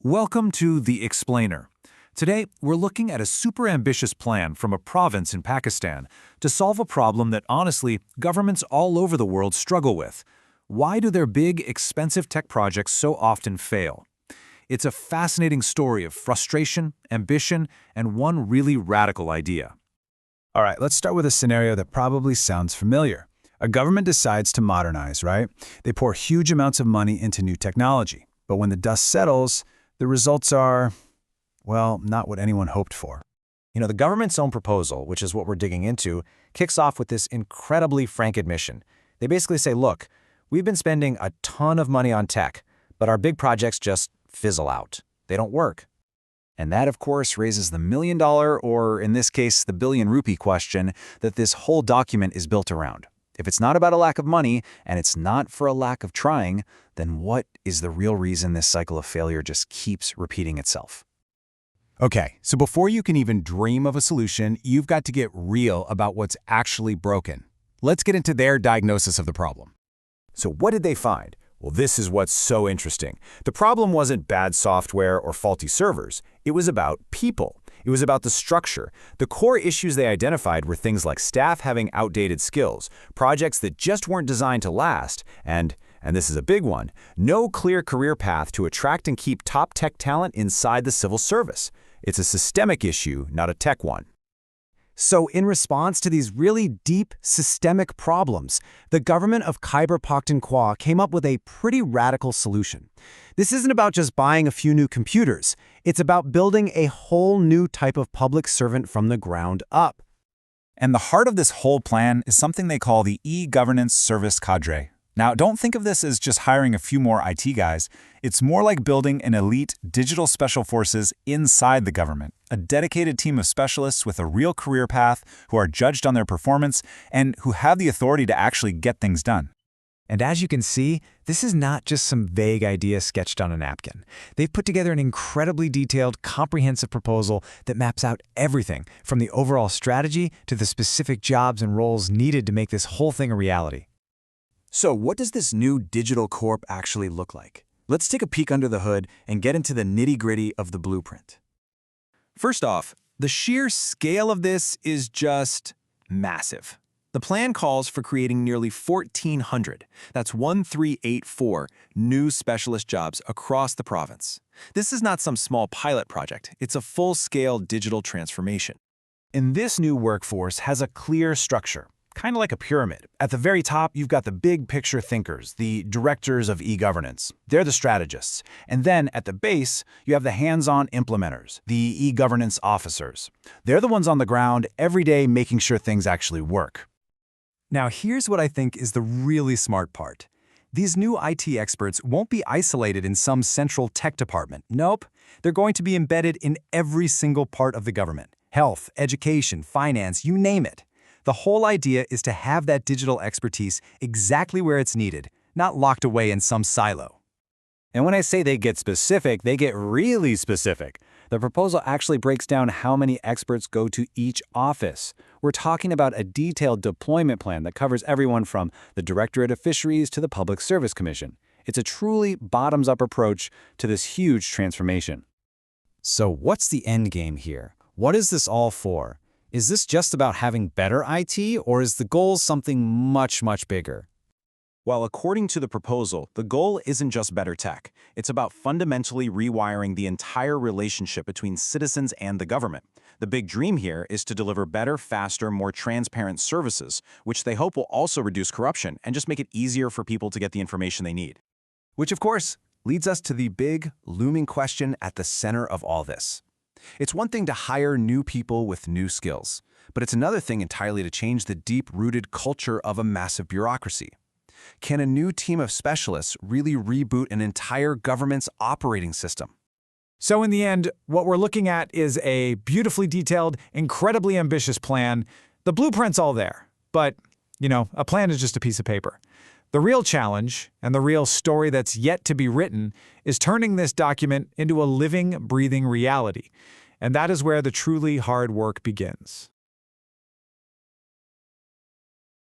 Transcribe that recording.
Welcome to The Explainer. Today, we're looking at a super ambitious plan from a province in Pakistan to solve a problem that honestly, governments all over the world struggle with. Why do their big, expensive tech projects so often fail? It's a fascinating story of frustration, ambition, and one really radical idea. All right, let's start with a scenario that probably sounds familiar. A government decides to modernize, right? They pour huge amounts of money into new technology. But when the dust settles, the results are, well, not what anyone hoped for. The government's own proposal, which is what we're digging into, kicks off with this incredibly frank admission. They basically say, look, we've been spending a ton of money on tech, but our big projects just fizzle out. They don't work. And that, of course, raises the $1 million, or in this case, the billion rupee question that this whole document is built around. If it's not about a lack of money, and it's not for a lack of trying, then what is the real reason this cycle of failure just keeps repeating itself? Okay, so before you can even dream of a solution, you've got to get real about what's actually broken. Let's get into their diagnosis of the problem. So what did they find? Well, this is what's so interesting. The problem wasn't bad software or faulty servers. It was about people. It was about the structure. The core issues they identified were things like staff having outdated skills, projects that just weren't designed to last, and this is a big one, no clear career path to attract and keep top tech talent inside the civil service. It's a systemic issue, not a tech one. So in response to these really deep, systemic problems, the Government of Khyber Pakhtunkhwa came up with a pretty radical solution. This isn't about just buying a few new computers. It's about building a whole new type of public servant from the ground up. And the heart of this whole plan is something they call the e-governance service cadre. Now, don't think of this as just hiring a few more IT guys. It's more like building an elite digital special forces inside the government, a dedicated team of specialists with a real career path who are judged on their performance and who have the authority to actually get things done. And as you can see, this is not just some vague idea sketched on a napkin. They've put together an incredibly detailed, comprehensive proposal that maps out everything from the overall strategy to the specific jobs and roles needed to make this whole thing a reality. So what does this new digital corp actually look like? Let's take a peek under the hood and get into the nitty-gritty of the blueprint. First off, the sheer scale of this is just massive. The plan calls for creating nearly 1,400, that's 1,384, new specialist jobs across the province. This is not some small pilot project, it's a full-scale digital transformation. And this new workforce has a clear structure, kind of like a pyramid. At the very top, you've got the big picture thinkers, the directors of e-governance. They're the strategists. And then at the base, you have the hands-on implementers, the e-governance officers. They're the ones on the ground every day making sure things actually work. Now here's what I think is the really smart part. These new IT experts won't be isolated in some central tech department. Nope, they're going to be embedded in every single part of the government. Health, education, finance, you name it. The whole idea is to have that digital expertise exactly where it's needed, not locked away in some silo. And when I say they get specific, they get really specific. The proposal actually breaks down how many experts go to each office. We're talking about a detailed deployment plan that covers everyone from the Directorate of Fisheries to the Public Service Commission. It's a truly bottoms-up approach to this huge transformation. So what's the end game here? What is this all for? Is this just about having better IT, or is the goal something much, much bigger? Well, according to the proposal, the goal isn't just better tech. It's about fundamentally rewiring the entire relationship between citizens and the government. The big dream here is to deliver better, faster, more transparent services, which they hope will also reduce corruption and just make it easier for people to get the information they need. Which, of course, leads us to the big, looming question at the center of all this. It's one thing to hire new people with new skills, but it's another thing entirely to change the deep-rooted culture of a massive bureaucracy. Can a new team of specialists really reboot an entire government's operating system? So in the end, what we're looking at is a beautifully detailed, incredibly ambitious plan. The blueprint's all there, but, a plan is just a piece of paper. The real challenge, and the real story that's yet to be written, is turning this document into a living, breathing reality. And that is where the truly hard work begins.